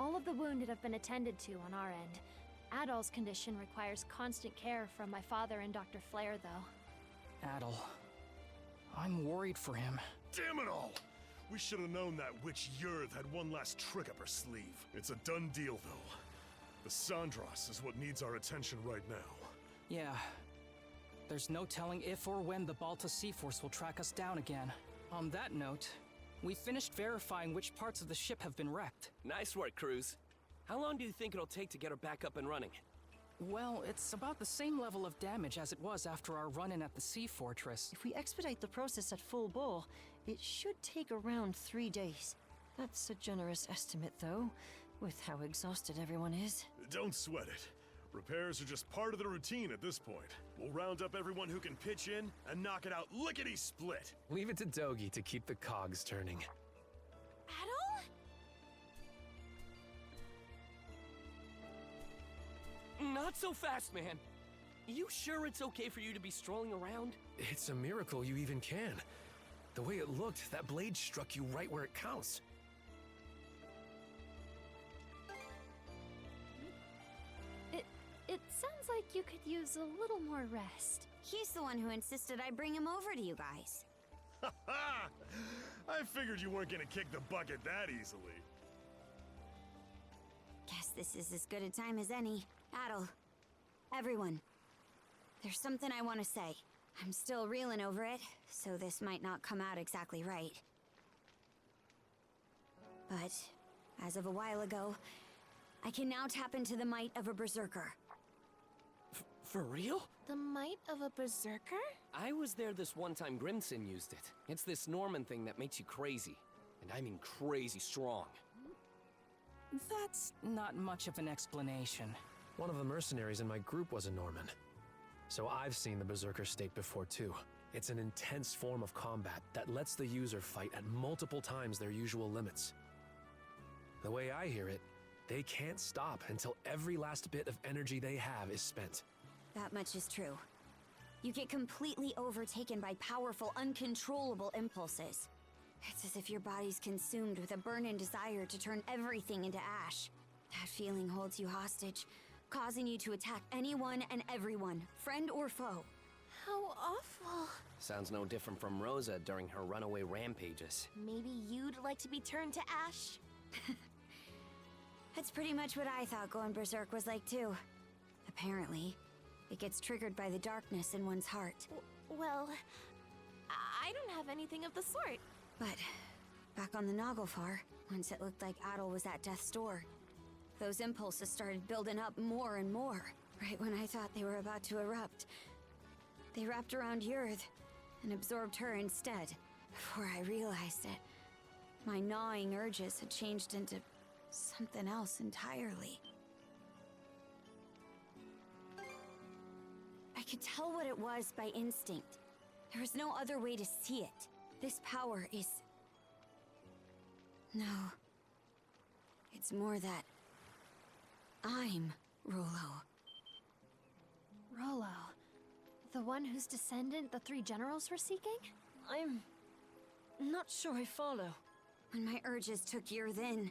All of the wounded have been attended to on our end. Adol's condition requires constant care from my father and Dr. Flair, though. Adol. I'm worried for him. Damn it all! We should have known that witch Yurth had one last trick up her sleeve. It's a done deal, though. The Sandras is what needs our attention right now. Yeah. There's no telling if or when the Balta Sea Force will track us down again. On that note, we finished verifying which parts of the ship have been wrecked. Nice work, Cruz. How long do you think it'll take to get her back up and running? Well, it's about the same level of damage as it was after our run-in at the Sea Fortress. If we expedite the process at full bore, it should take around 3 days. That's a generous estimate, though, with how exhausted everyone is. Don't sweat it. Repairs are just part of the routine at this point. We'll round up everyone who can pitch in and knock it out lickety-split. Leave it to Dogi to keep the cogs turning. Adol? Not so fast, man. You sure it's okay for you to be strolling around? It's a miracle you even can. The way it looked, that blade struck you right where it counts. It sounds like you could use a little more rest. He's the one who insisted I bring him over to you guys. Ha! I figured you weren't gonna kick the bucket that easily. Guess this is as good a time as any. Adol, everyone, there's something I want to say. I'm still reeling over it, so this might not come out exactly right. But, as of a while ago, I can now tap into the might of a berserker. For real? The might of a berserker? I was there this one time Grimson used it. It's this Norman thing that makes you crazy. And I mean crazy strong. That's not much of an explanation. One of the mercenaries in my group was a Norman. So I've seen the Berserker state before too. It's an intense form of combat that lets the user fight at multiple times their usual limits. The way I hear it, they can't stop until every last bit of energy they have is spent. That much is true. You get completely overtaken by powerful, uncontrollable impulses. It's as if your body's consumed with a burning desire to turn everything into ash. That feeling holds you hostage, causing you to attack anyone and everyone, friend or foe. How awful. Sounds no different from Rosa during her runaway rampages. Maybe you'd like to be turned to ash? That's pretty much what I thought going berserk was like too. Apparently, it gets triggered by the darkness in one's heart. Well, I don't have anything of the sort. But back on the Naglfar, once it looked like Adol was at death's door, those impulses started building up more and more. Right when I thought they were about to erupt, they wrapped around Yurth and absorbed her instead. Before I realized it, my gnawing urges had changed into something else entirely. I could tell what it was by instinct. There was no other way to see it. This power is... No. It's more that... I'm Rollo. Rollo. The one whose descendant the three generals were seeking? I'm not sure I follow. When my urges took Yurth in,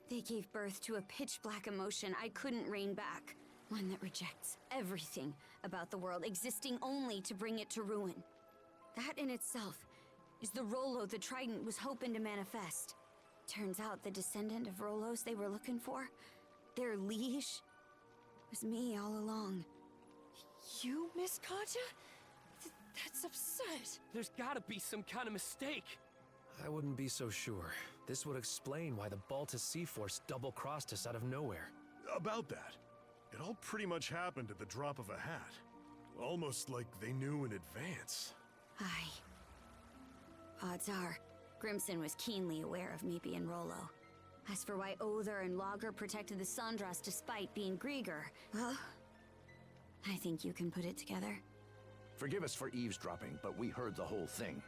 they gave birth to a pitch-black emotion I couldn't rein back. One that rejects everything about the world, existing only to bring it to ruin. That in itself is the Rollo the Trident was hoping to manifest. Turns out the descendant of Rollos they were looking for, their liege, was me all along. You, Miss Carter? That's absurd. There's gotta be some kind of mistake. I wouldn't be so sure. This would explain why the Balta Sea Force double-crossed us out of nowhere. About that, it all pretty much happened at the drop of a hat. Almost like they knew in advance. Aye. Odds are, Grimson was keenly aware of me being Rollo. As for why Other and Lager protected the Sandras despite being Grieger, well, I think you can put it together. Forgive us for eavesdropping, but we heard the whole thing.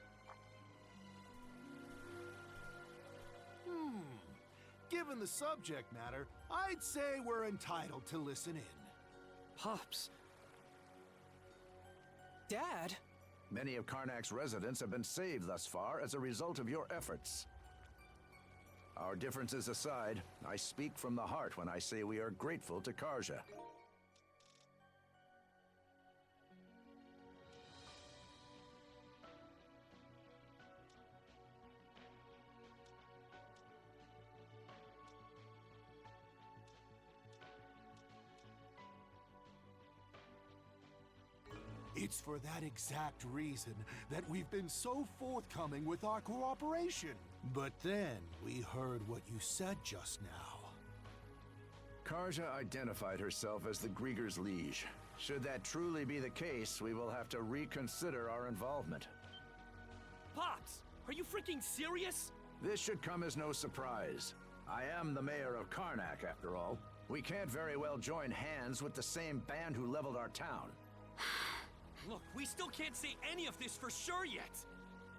Given the subject matter, I'd say we're entitled to listen in. Pops. Dad? Many of Karnak's residents have been saved thus far as a result of your efforts. Our differences aside, I speak from the heart when I say we are grateful to Karja. It's for that exact reason that we've been so forthcoming with our cooperation. But then we heard what you said just now. Karja identified herself as the Grieger's liege. Should that truly be the case, we will have to reconsider our involvement. Pops, are you freaking serious? This should come as no surprise. I am the mayor of Karnak, after all. We can't very well join hands with the same band who leveled our town. Look, we still can't say any of this for sure yet.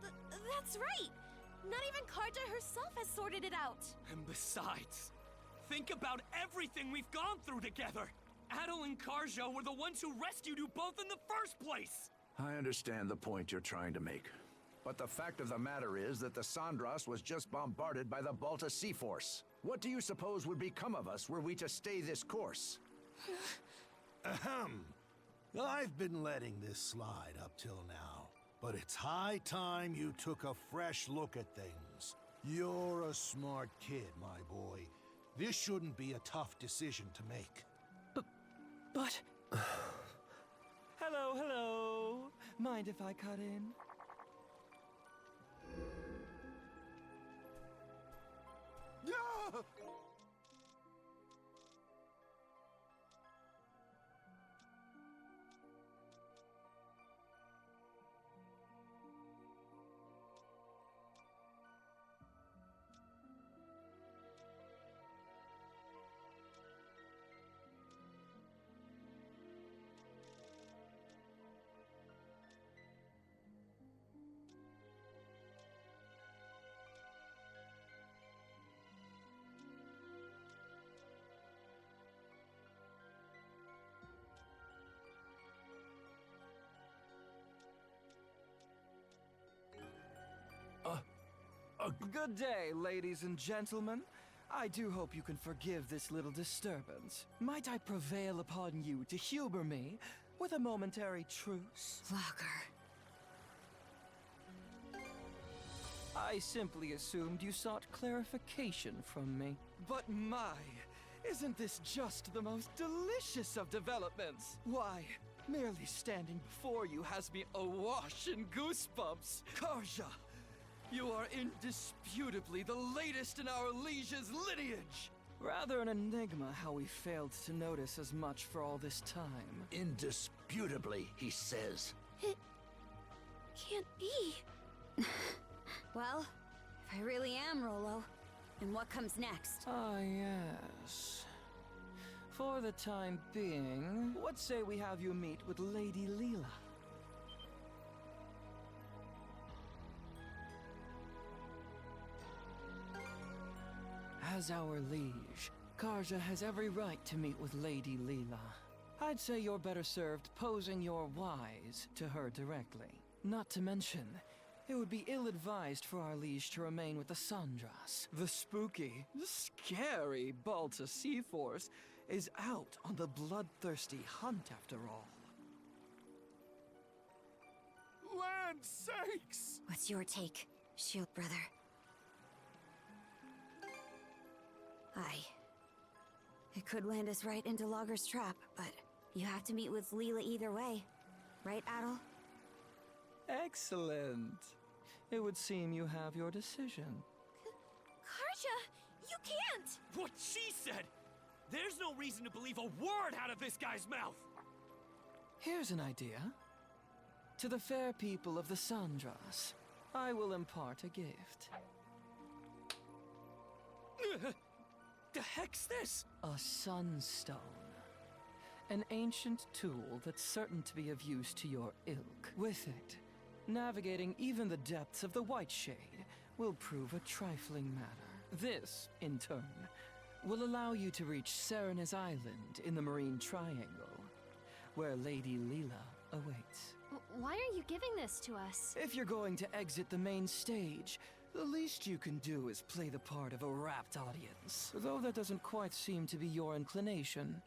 That's right! Not even Karja herself has sorted it out! And besides, think about everything we've gone through together! Adel and Karja were the ones who rescued you both in the first place! I understand the point you're trying to make. But the fact of the matter is that the Sandras was just bombarded by the Balta Sea Force. What do you suppose would become of us were we to stay this course? Ahem. I've been letting this slide up till now, but it's high time you took a fresh look at things. You're a smart kid, my boy. This shouldn't be a tough decision to make. But... Hello, hello. Mind if I cut in? Yeah! Good day, ladies and gentlemen. I do hope you can forgive this little disturbance. Might I prevail upon you to humor me with a momentary truce? Lager. I simply assumed you sought clarification from me. But my, isn't this just the most delicious of developments? Why, merely standing before you has me awash in goosebumps. Karja, you are indisputably the latest in our liege's lineage! Rather an enigma how we failed to notice as much for all this time. Indisputably, he says. It can't be. Well, if I really am Rolo, then what comes next? Ah, yes. For the time being, what say we have you meet with Lady Leela? As our liege, Karja has every right to meet with Lady Leela. I'd say you're better served posing your whys to her directly. Not to mention, it would be ill-advised for our liege to remain with the Sandras. The spooky, scary Balta Sea Force is out on the bloodthirsty hunt after all. Land sakes! What's your take, Shield Brother? Aye. It could land us right into Lager's trap, but you have to meet with Leela either way. Right, Adel? Excellent. It would seem you have your decision. Karja, you can't! What she said! There's no reason to believe a word out of this guy's mouth! Here's an idea. To the fair people of the Sandras, I will impart a gift. The heck's this? A sunstone. An ancient tool that's certain to be of use to your ilk. With it, navigating even the depths of the White Shade will prove a trifling matter. This, in turn, will allow you to reach Serena's Island in the Marine Triangle, where Lady Leela awaits. Why are you giving this to us? If you're going to exit the main stage, The least you can do is play the part of a rapt audience, though that doesn't quite seem to be your inclination,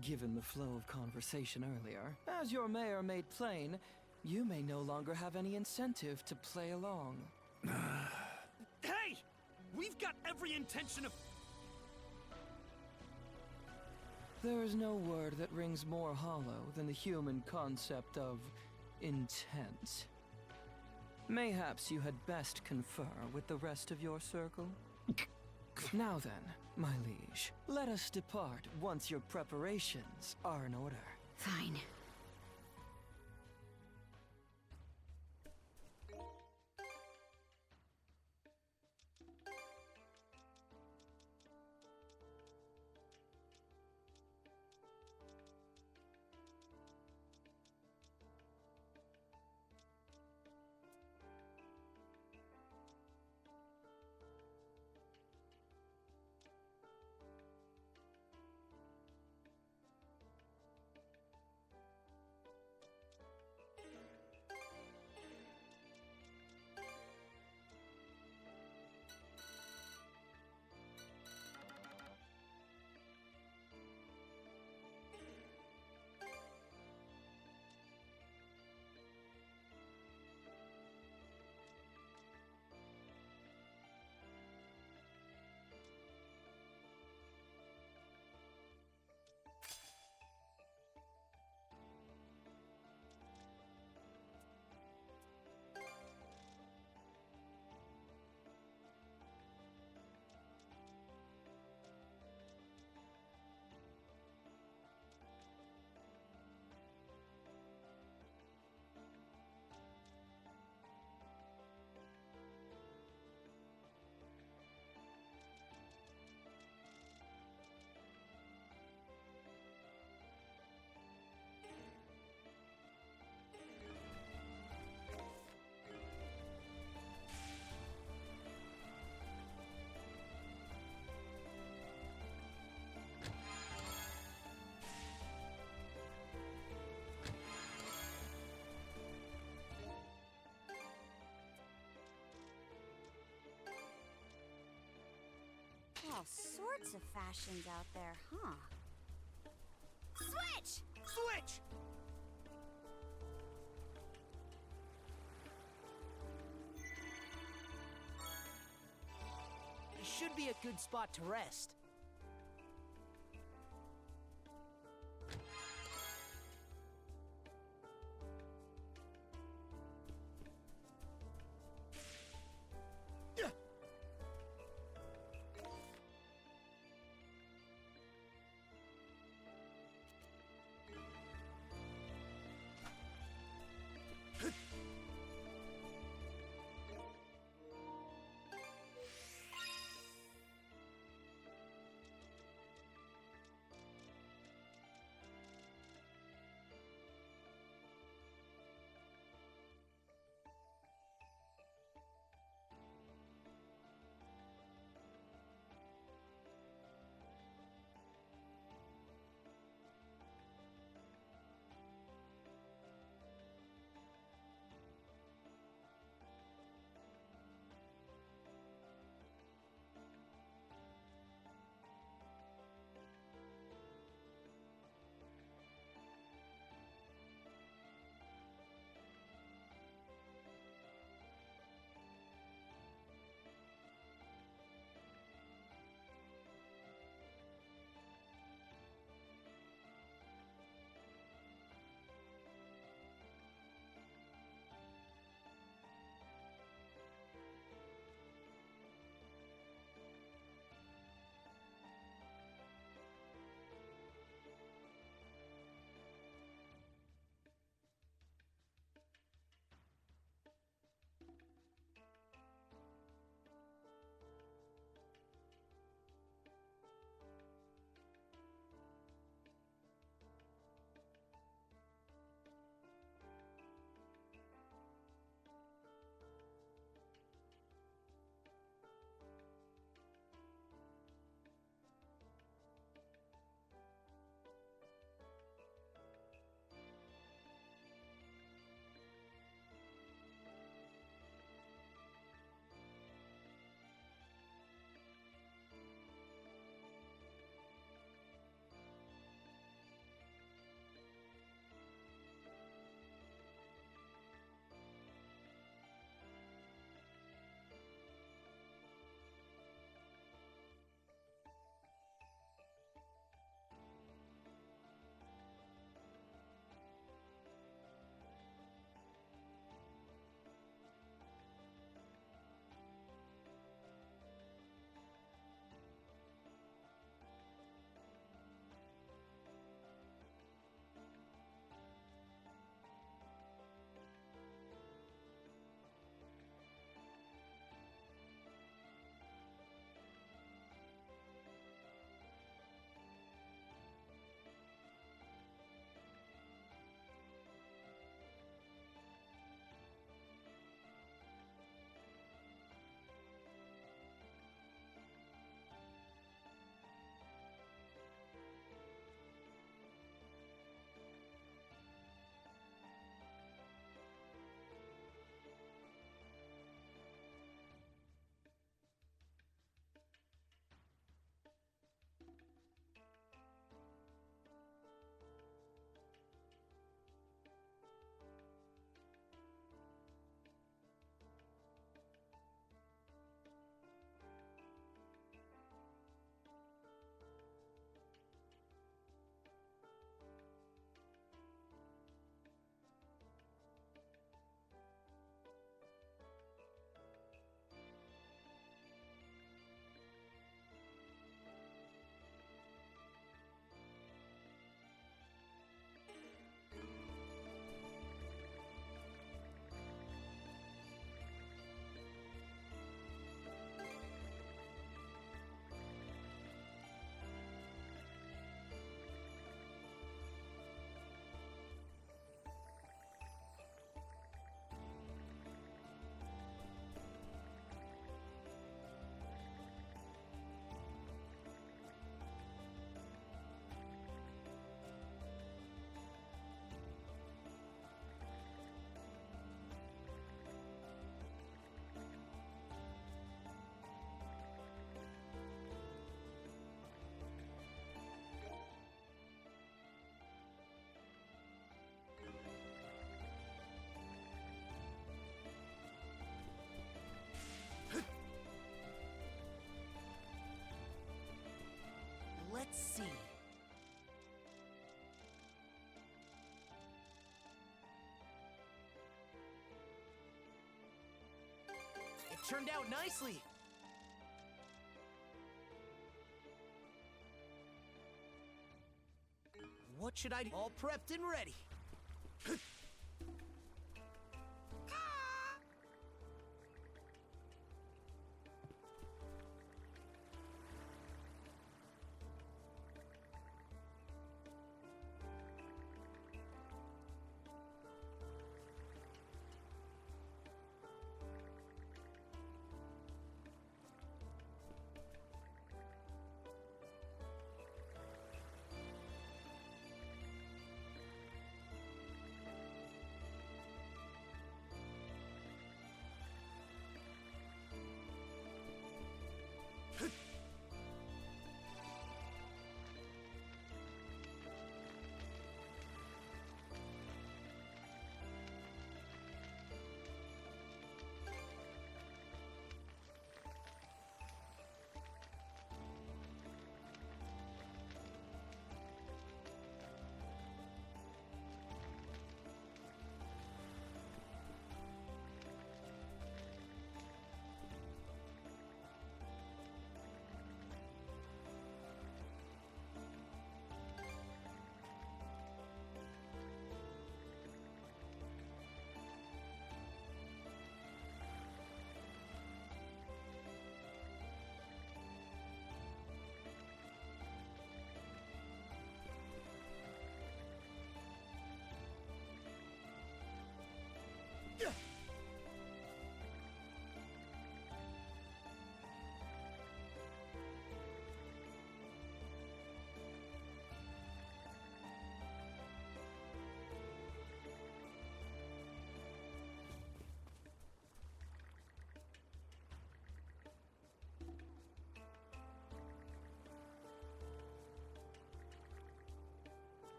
given the flow of conversation earlier. As your mayor made plain, you may no longer have any incentive to play along. Hey! We've got every intention of... There is no word that rings more hollow than the human concept of intent. Mayhaps you had best confer with the rest of your circle? Now then, my liege, let us depart once your preparations are in order. Fine. All sorts of fashions out there, huh? Switch! Switch! This should be a good spot to rest. turned out nicely. What should I do? All prepped and ready.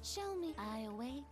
Show me. I await.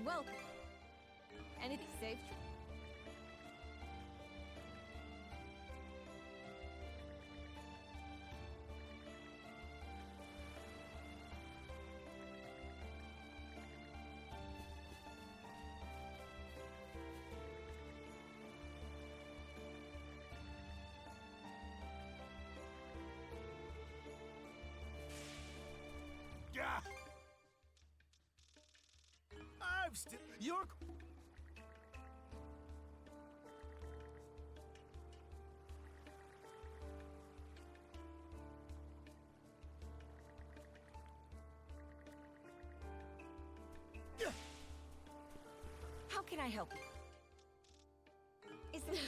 Welcome. Anything safe? Gah! I've still. You're. How can I help you? Is it?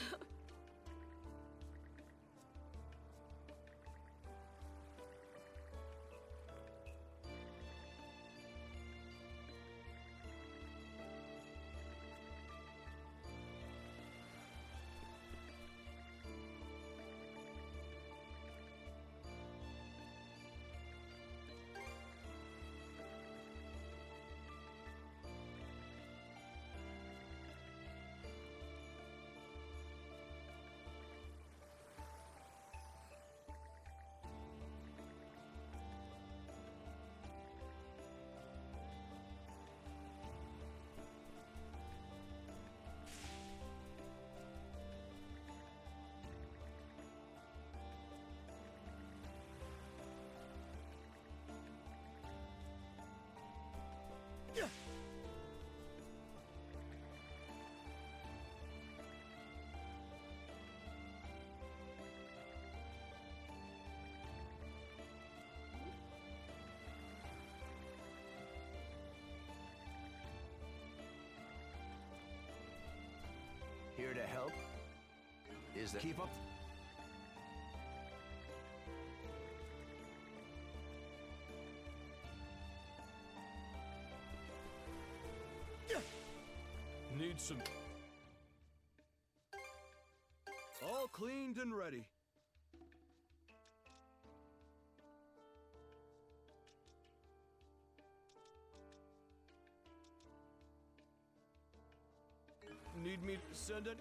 is that keep up. Need some... All cleaned and ready. Need me to send it?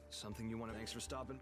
Something you want to... Thanks for stopping.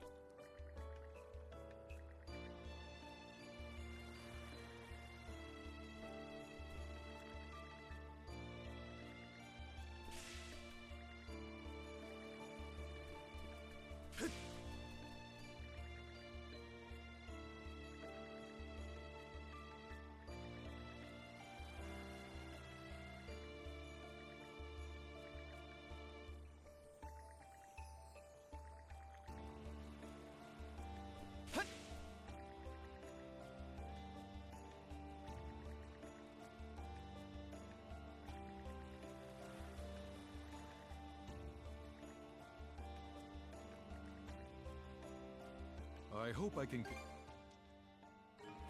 I hope I can...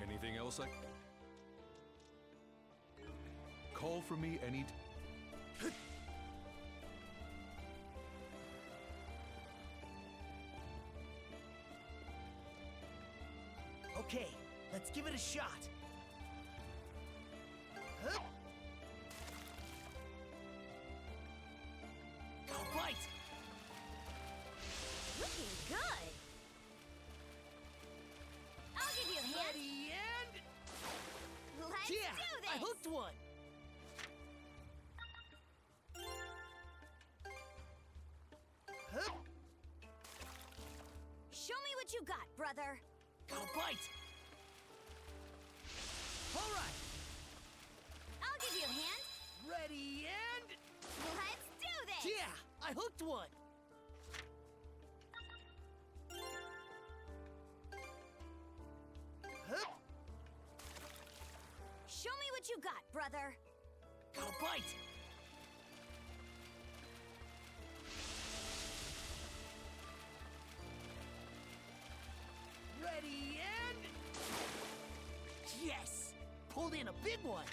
Anything else I... Call for me any... Okay, let's give it a shot. Huh? I'll bite! Looking good. I'll give you a hand. Ready and... Let's Yeah, do this. I hooked one. Huh? Show me what you got, brother. I'll bite. All right. I'll give you a hand. Ready and... Let's do this. Yeah, I hooked one. Huh? Show me what you got, brother. I'll bite. Ready and... Yes! Pulled in a big one!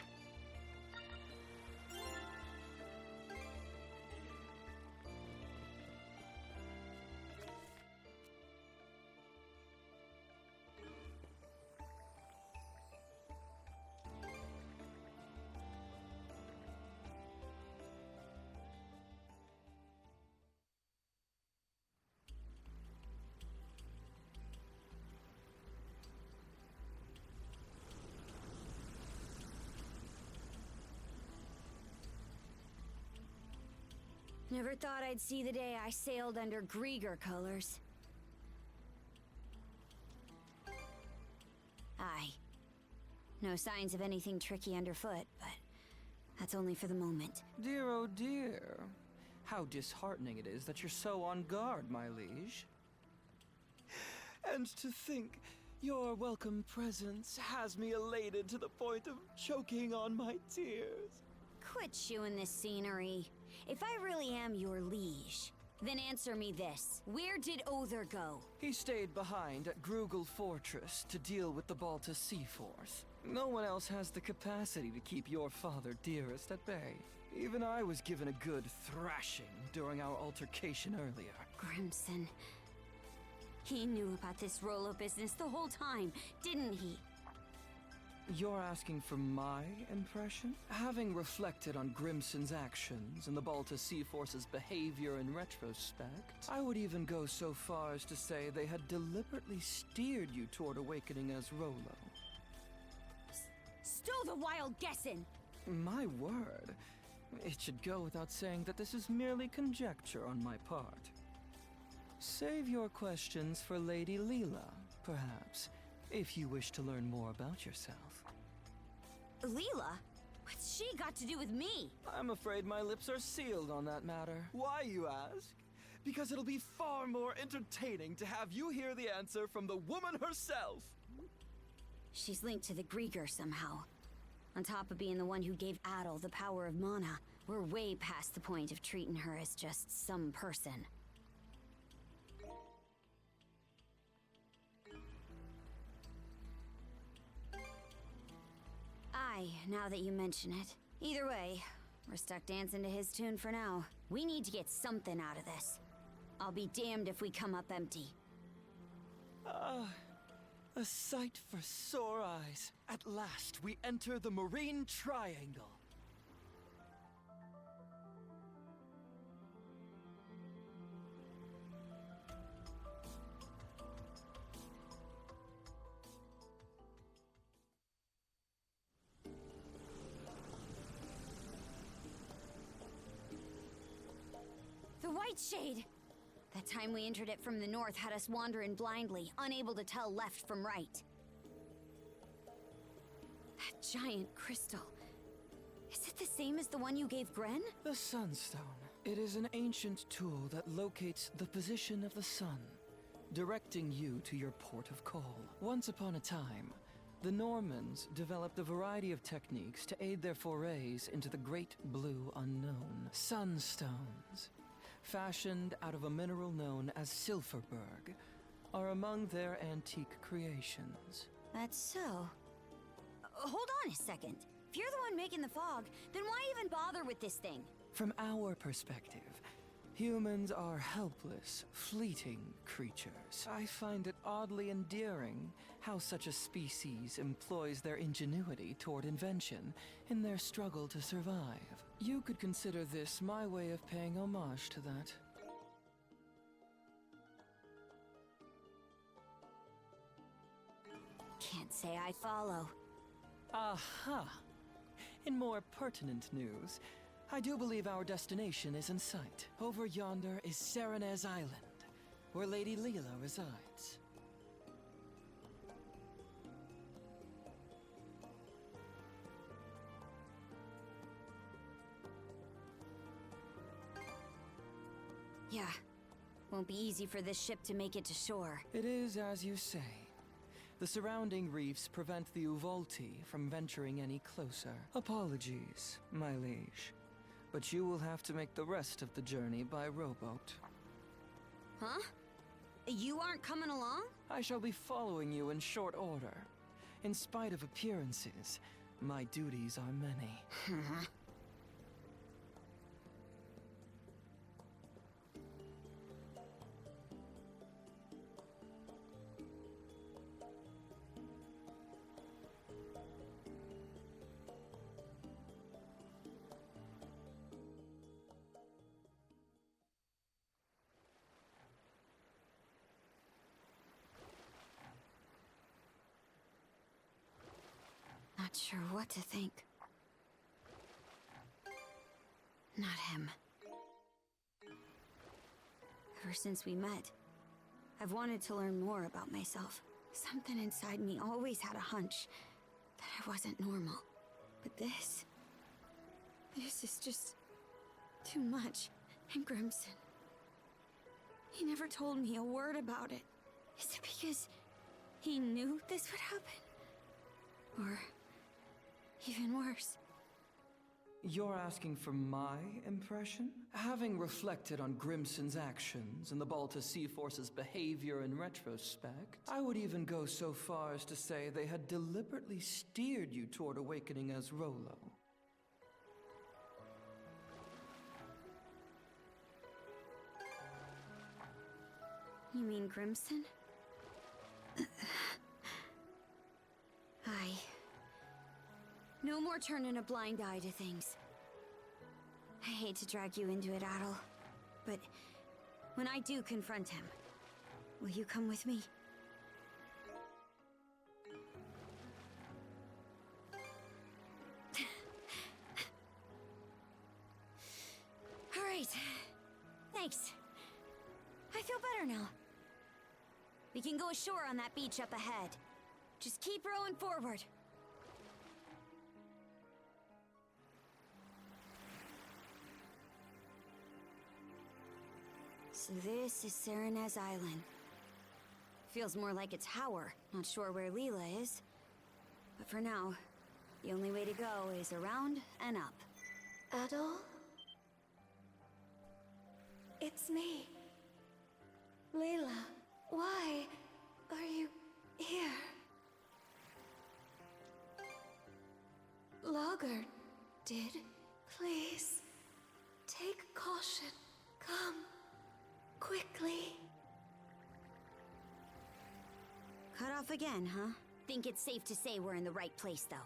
Never thought I'd see the day I sailed under Grieger colors. Aye. No signs of anything tricky underfoot, but that's only for the moment. Dear, oh dear. How disheartening it is that you're so on guard, my liege. And to think your welcome presence has me elated to the point of choking on my tears. Quit chewing this scenery. If I really am your liege, then answer me this. Where did Other go? He stayed behind at Grugel Fortress to deal with the Balta Sea Force. No one else has the capacity to keep your father dearest at bay. Even I was given a good thrashing during our altercation earlier. Grimson. He knew about this Rolo business the whole time, didn't he? You're asking for my impression? Having reflected on Grimson's actions and the Balta Sea Force's behavior in retrospect, I would even go so far as to say they had deliberately steered you toward awakening as Rolo. Stow the wild guessin'! My word. It should go without saying that this is merely conjecture on my part. Save your questions for Lady Leela, perhaps, if you wish to learn more about yourself. Leela? What's she got to do with me? I'm afraid my lips are sealed on that matter. Why, you ask? Because it'll be far more entertaining to have you hear the answer from the woman herself. She's linked to the Grieger somehow. On top of being the one who gave Adol the power of mana, we're way past the point of treating her as just some person. Aye, now that you mention it. Either way, we're stuck dancing to his tune for now. We need to get something out of this. I'll be damned if we come up empty. A sight for sore eyes. At last, we enter the Marine Triangle. The White Shade! That time we entered it from the north had us wandering blindly, unable to tell left from right. That giant crystal. Is it the same as the one you gave Gren? The Sunstone. It is an ancient tool that locates the position of the sun, directing you to your port of call. Once upon a time, the Normans developed a variety of techniques to aid their forays into the great blue unknown. Sunstones, fashioned out of a mineral known as Silverberg, are among their antique creations. That's so. Hold on a second. If you're the one making the fog, then why even bother with this thing? From our perspective, humans are helpless, fleeting creatures. I find it oddly endearing how such a species employs their ingenuity toward invention in their struggle to survive. You could consider this my way of paying homage to that. Can't say I follow. Aha! In more pertinent news, I do believe our destination is in sight. Over yonder is Serenez Island, where Lady Leela resides. Yeah. Won't be easy for this ship to make it to shore. It is as you say. The surrounding reefs prevent the Uvolti from venturing any closer. Apologies, my liege, but you will have to make the rest of the journey by rowboat. Huh? You aren't coming along? I shall be following you in short order. In spite of appearances, my duties are many. Not sure what to think. Not him. Ever since we met, I've wanted to learn more about myself. Something inside me always had a hunch that I wasn't normal. But this is just too much. And Grimson, he never told me a word about it. Is it because he knew this would happen? Or even worse? You're asking for my impression? Having reflected on Grimson's actions and the Balta Sea Force's behavior in retrospect, I would even go so far as to say they had deliberately steered you toward awakening as Rolo. You mean Grimson? Aye. No more turning a blind eye to things. I hate to drag you into it, Adol, but when I do confront him, will you come with me? All right. Thanks. I feel better now. We can go ashore on that beach up ahead. Just keep rowing forward. So this is Serenez Island. Feels more like a tower. Not sure where Leela is. But for now, the only way to go is around and up. Adol? It's me. Layla, why are you here? Logger did. Please, take caution. Come, quickly. Cut off again, huh? Think it's safe to say we're in the right place, though.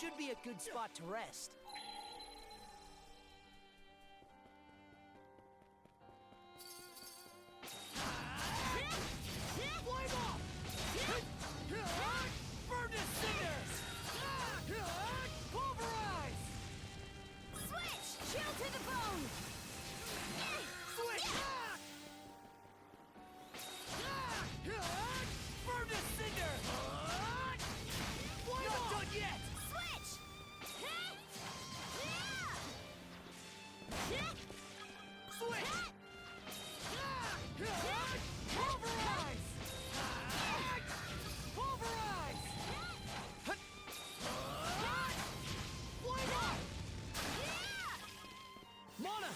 Should be a good spot to rest. Burn to cinders! Pulverize! Switch! Chill to the bone! Switch! Burn to cinders! Not done yet! Switch! Switch! Pulverize! Pulverize! Flame up! Mana!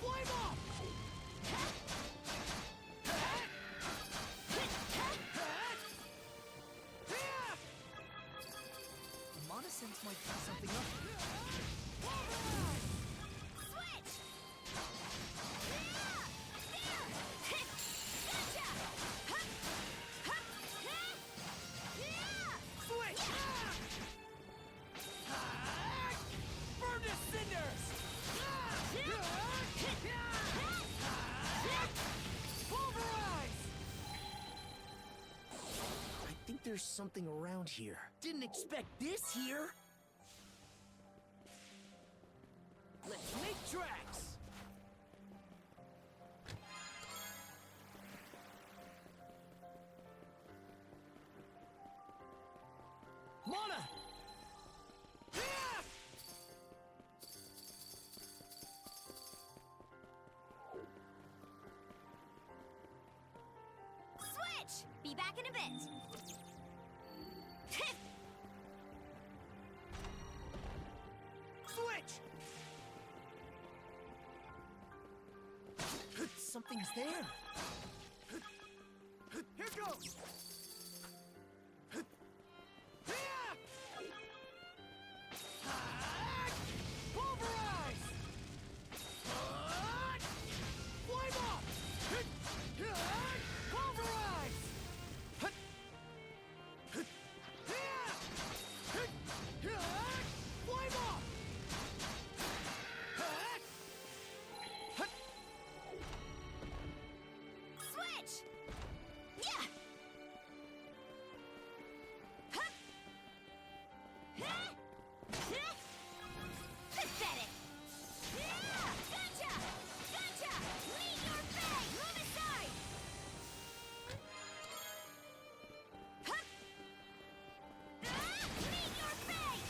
Flame up! Mana sense might do something up. Switch! Switch! Burn to cinders! Pulverize! I think there's something around here. Didn't expect this here. Let's make tracks. Mana! Switch! Be back in a bit. Switch! Something's there. Here goes! Pulverize! Flame up! Pulverize! Flame up! Switch! Yeah! Pathetic! Gotcha! Gotcha! Meet your fate! Move aside! Meet your fate!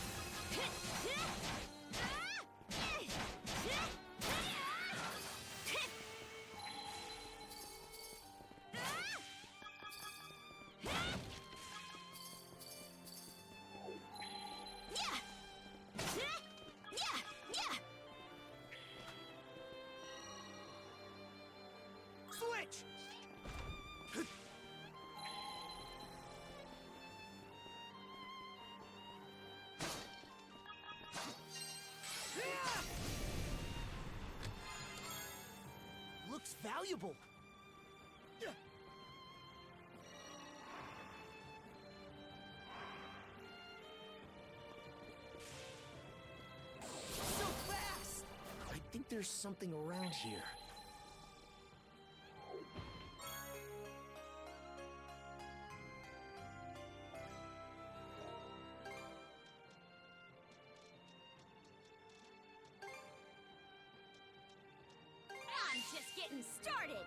Switch! Looks valuable. there's something around here. I'm just getting started!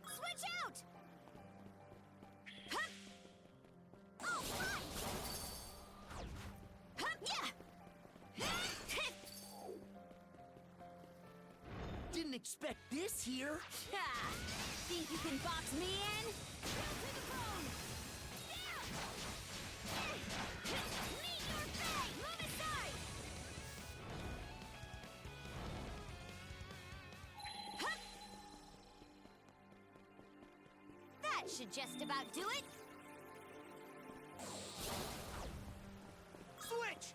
Switch out! Hup! All right! Hup, yeah! Didn't expect this here. Ha! Think you can box me in? Go to the bone! Meet your fate! Move aside! Hup! That should just about do it. Switch!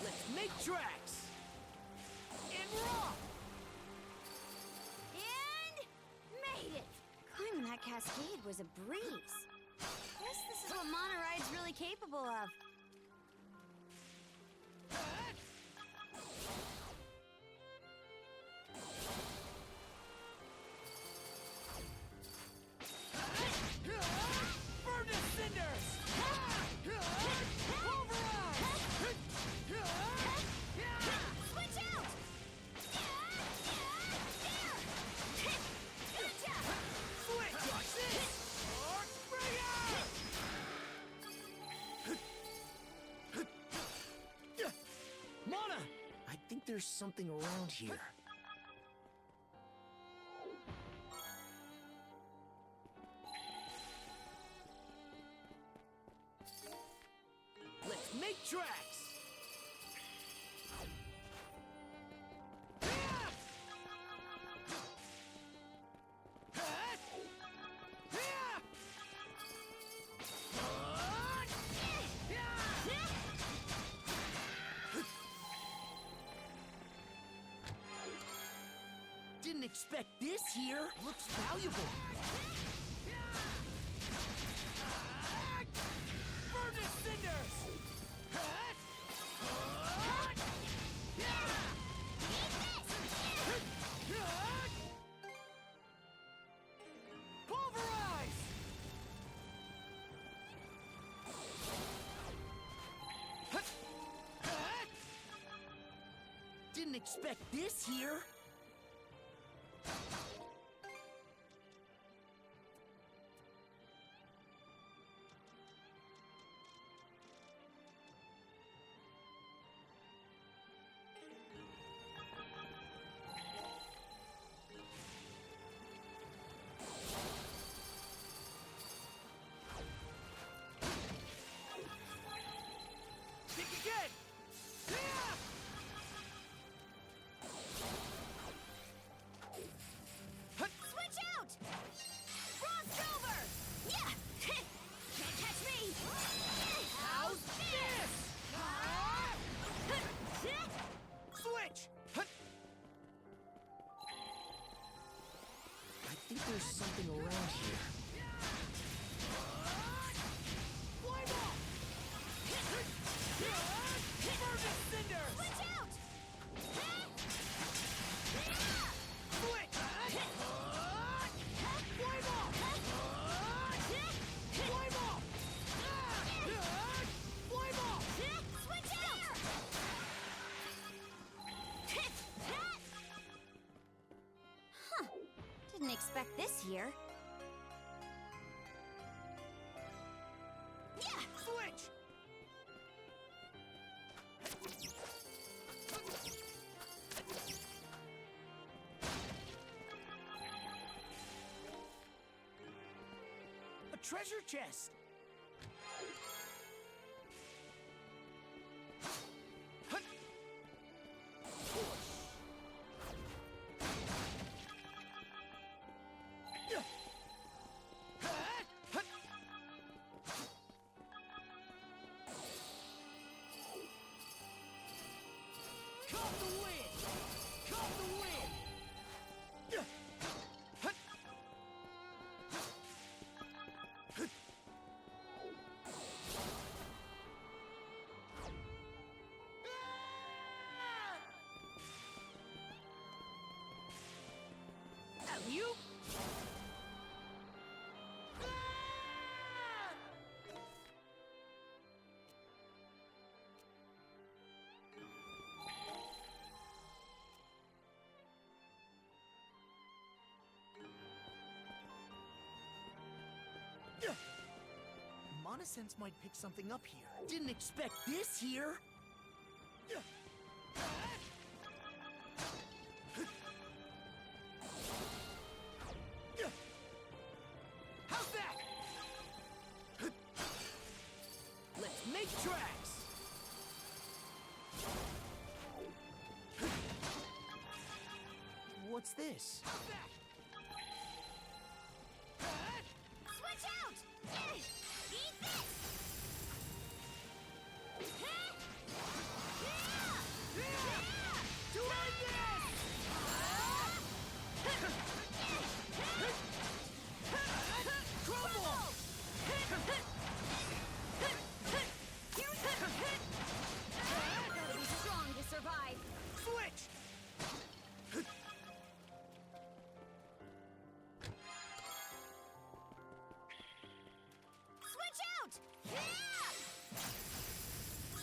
Let's make tracks! And rock! And made it! Climbing that cascade was a breeze. Guess this is what monoride's really capable of. Burn the cinders! Switch out! Switch! Arc Mana! I think there's something around here. Let's make tracks! Didn't expect this here. Looks valuable. Burn the cinders! Pulverize! Didn't expect this here. Kick again! Switch out! Frost over! Yeah! Can't catch me! How's this? Switch! I think there's something around here. Flame off! Burn the cinders! Switch out! Switch! Didn't expect this here. Yeah! Switch! A treasure chest! Caught the wind! Caught the wind! You? Monosense might pick something up here. Didn't expect this here! How's that? Let's make tracks! What's this? How's that? Switch out! Eat this! To end this! Crumble! Gotta be strong to survive. Switch! Switch out!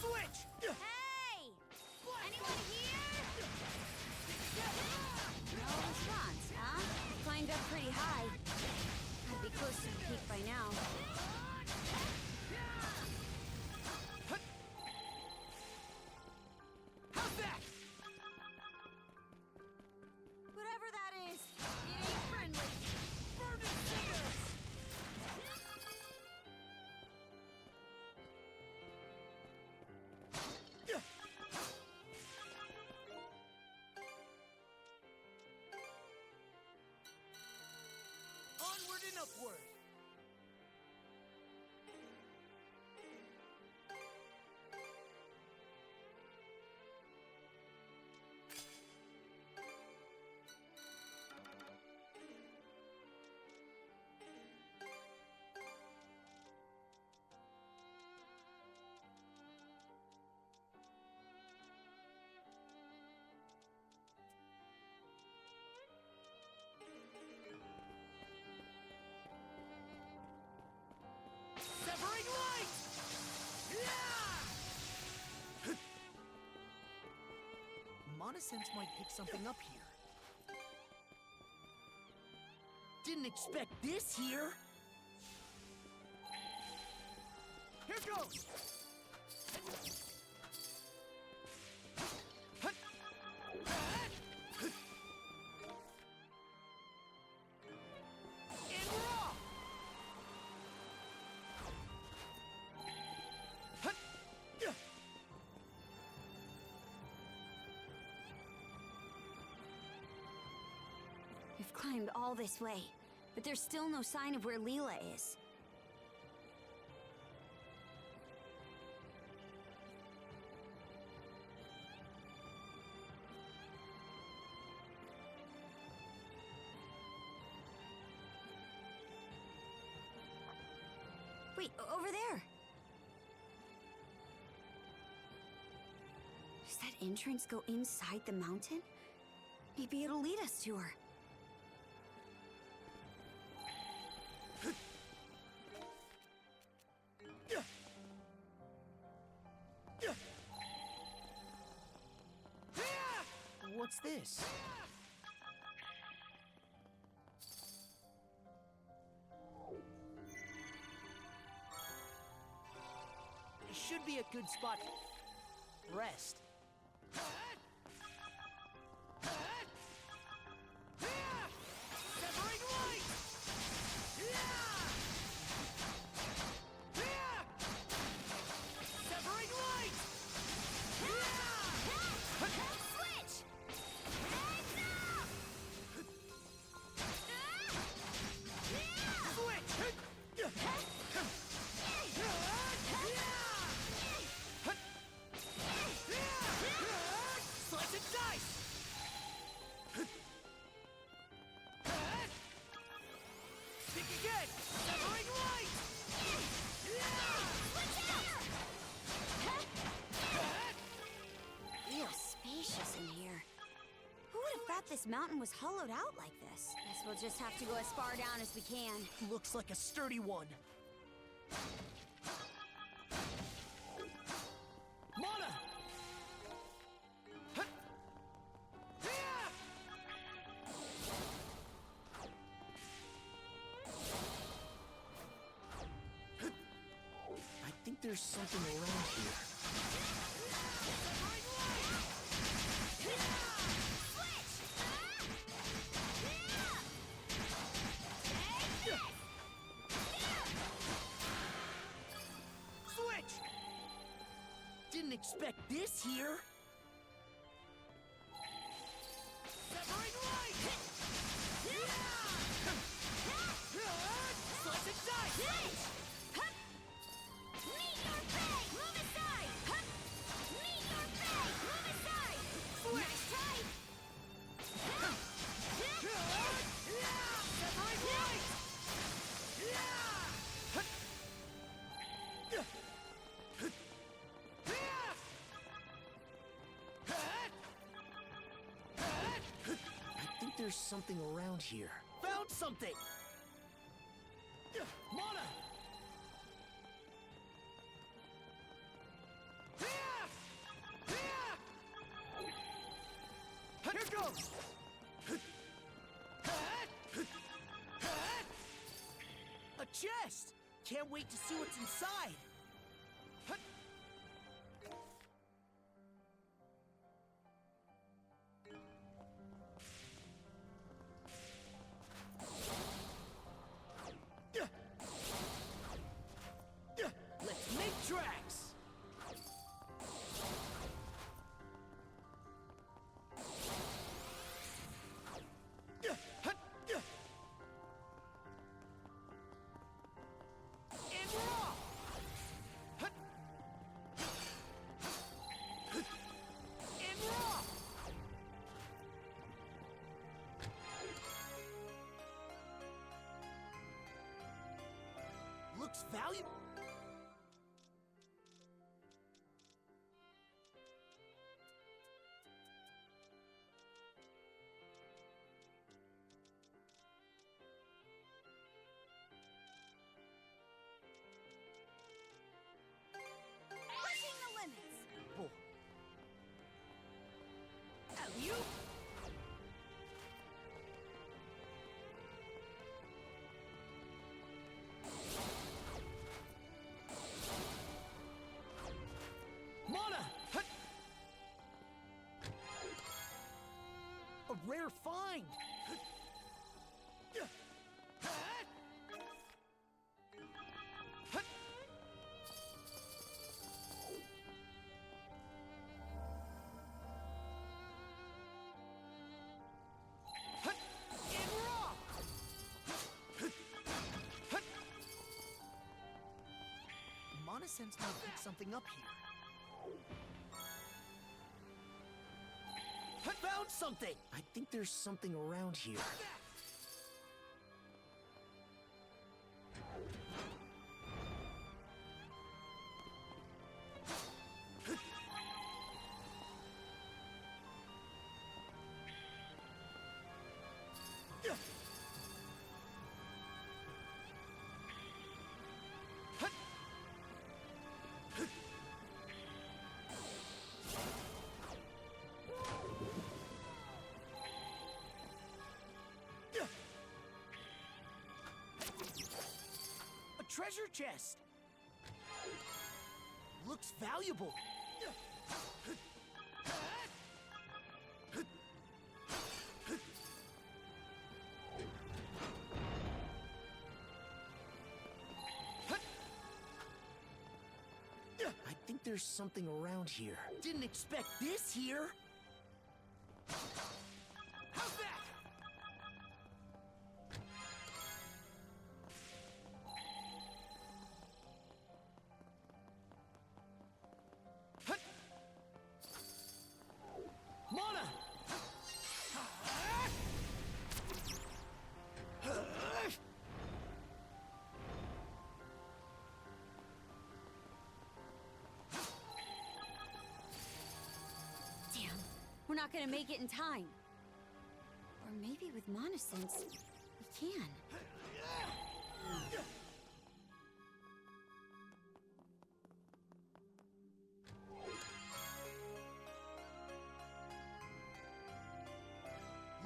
Switch! Hey! Anyone here? No response, huh? Climbed up pretty high. I'd be close to the peak by now. How's that? Whatever that is, it ain't friendly. Burning fingers! Onward and upward! Severing light! Monosense might pick something up here. Didn't expect this here! Here goes! In raw! We've climbed all this way, but there's still no sign of where Leela is. Wait, over there! Does that entrance go inside the mountain? Maybe it'll lead us to her. What's this? be a good spot. Rest. Severing light! Severing light! Switch! Heads up! Slice and dice! Think again! Severing light! Feels spacious in here. Who would have thought this mountain was hollowed out like this? Guess we'll just have to go as far down as we can. Looks like a sturdy one. Mana! I think there's something around here. Switch! Didn't expect this here. Severing light! Slice and dice! Meet your fate! Move aside! Meet your fate! Move aside! Nice try! Severing light! I think there's something around here. Found something! Mana! Here goes! A chest! Can't wait to see what's inside! Let's make tracks! And we're off! And we're off! Looks valuable. Pushing the limits! Oh, Alley-oop! Mana! A rare find! And we're off! Mana sense might pick something up here. Found something! I think there's something around here. A treasure chest! Looks valuable. I think there's something around here. Didn't expect this here. How's that? Mana! Damn, we're not gonna make it in time. Or maybe with Mana Sense, we can.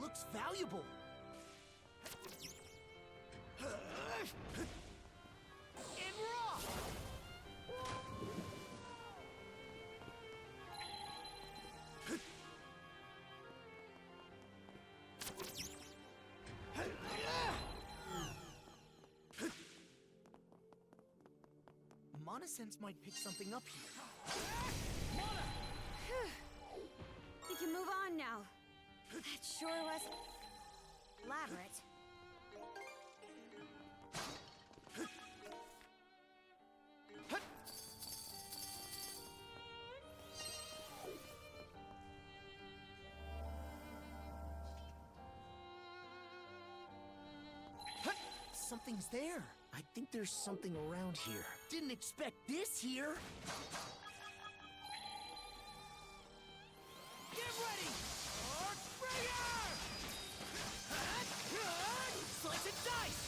Looks valuable. And raw. Mana Sense might pick something up here. Mana! We can move on now. That sure was elaborate. Something's there. I think there's something around here. Didn't expect this here. Get ready! Springer! Slice and dice!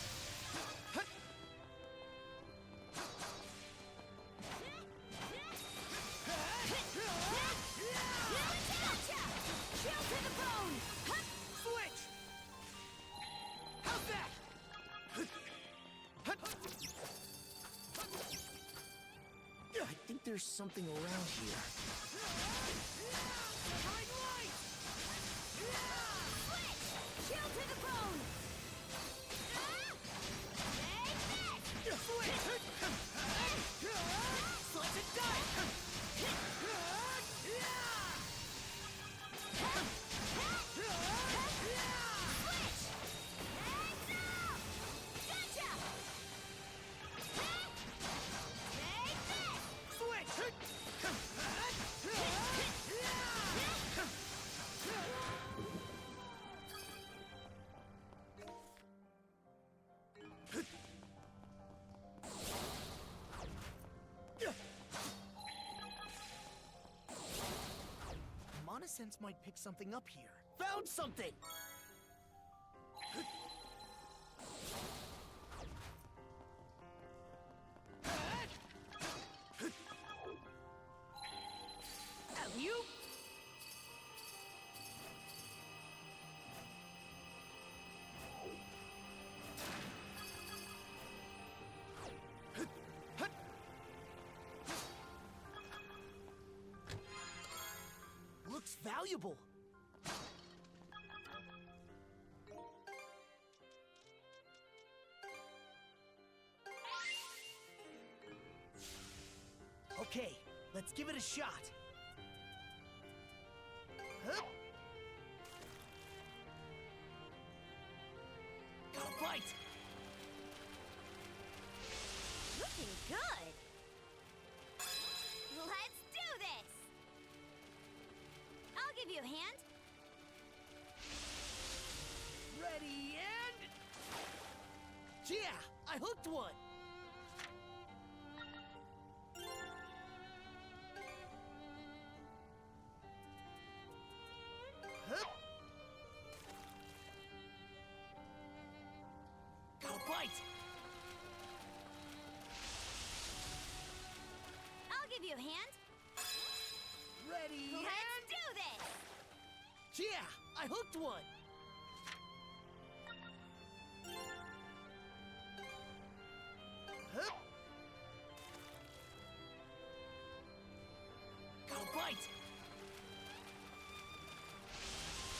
Chill to the bone! Switch! How's that? I think there's something around here. Switch! Chill to the bone! Take this! Switch! Slice and dice! Mana Sense might pick something up here. Found something! Alley-oop! Looks valuable. Okay, let's give it a shot. Hup. Got a bite. Looking good. Let's do this. I'll give you a hand. Ready and... Yeah, I hooked one. Hup. Got a bite. I'll give you a hand. Ready Let's and... do this. Yeah, I hooked one. Hup. fight!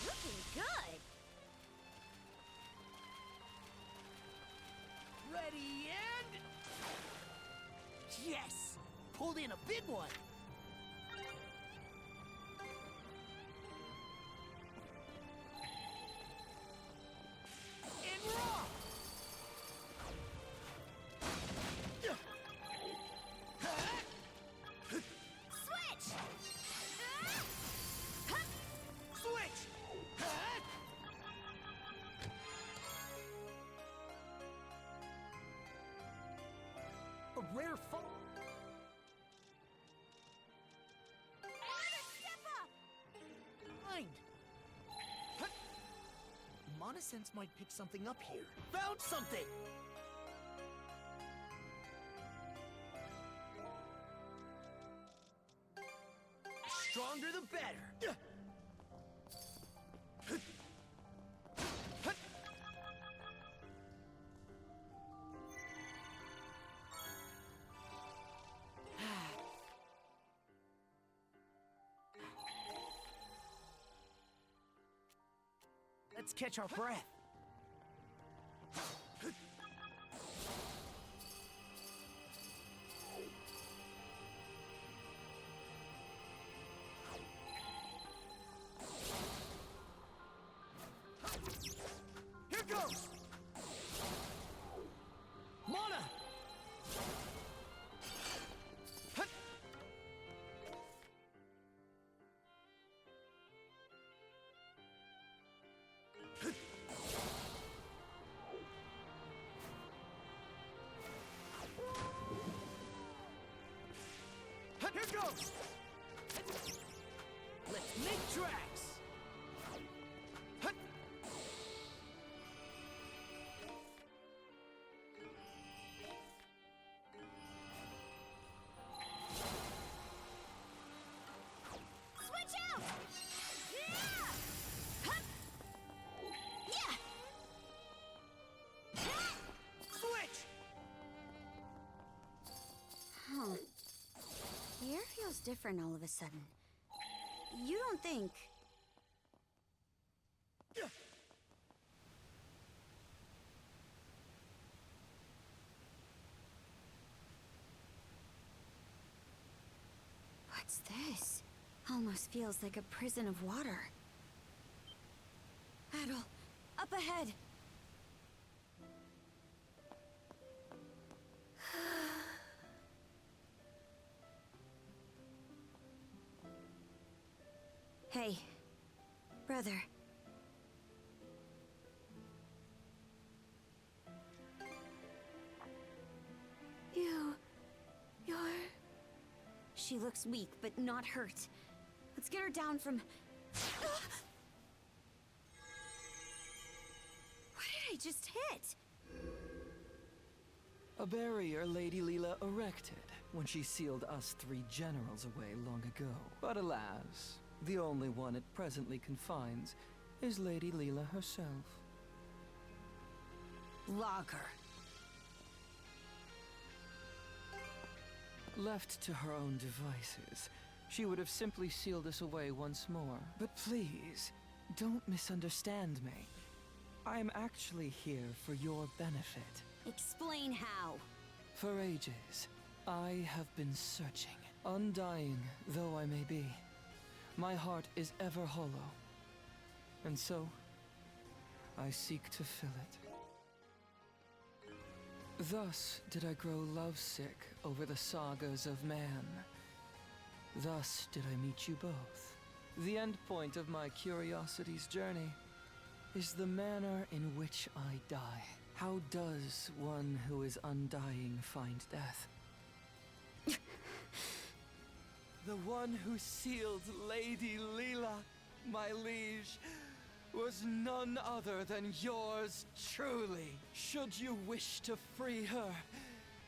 Looking good. Ready and... Yes! Pulled in a big one! And raw! Switch! Switch! A rare fall. Mind. Monosense might pick something up here. Found something! Stronger the better. Let's catch our breath. Here goes! Mana! Here goes! Let's make tracks! Switch out! Yeah! Hup! Yeah! Switch! Huh. The air feels different all of a sudden. You don't think... What's this? Almost feels like a prison of water. Adol, up ahead! Hey, brother. You're... She looks weak, but not hurt. Let's get her down from... What did I just hit? A barrier Lady Leela erected when she sealed us 3 generals away long ago. But alas, the only one it presently confines is Lady Leela herself. Lager. Left to her own devices, she would have simply sealed us away once more. But please, don't misunderstand me. I'm actually here for your benefit. Explain how. For ages, I have been searching. Undying though I may be, my heart is ever hollow. And so, I seek to fill it. Thus did I grow lovesick over the sagas of man. Thus did I meet you both. The end point of my curiosity's journey is the manner in which I die. How does one who is undying find death? The one who sealed Lady Leela, my liege, was none other than yours truly. Should you wish to free her,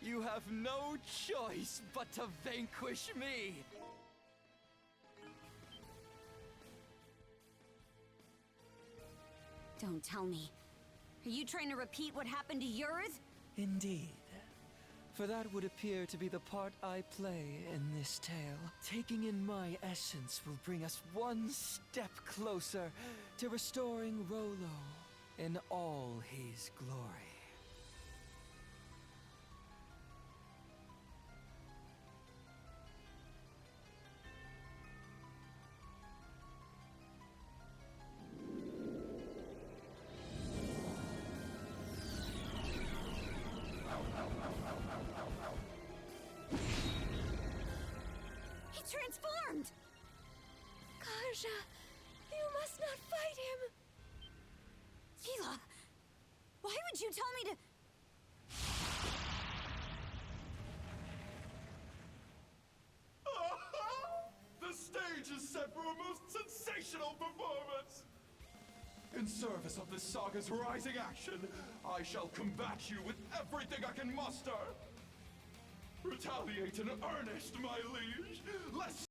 you have no choice but to vanquish me. Don't tell me. Are you trying to repeat what happened to Yurith? Indeed. For that would appear to be the part I play in this tale. Taking in my essence will bring us one step closer to restoring Rolo in all his glory. He transformed! Karja, you must not fight him! Hila, why would you tell me to... The stage is set for a most sensational performance! In service of this saga's rising action, I shall combat you with everything I can muster! Retaliate in earnest, my liege, lest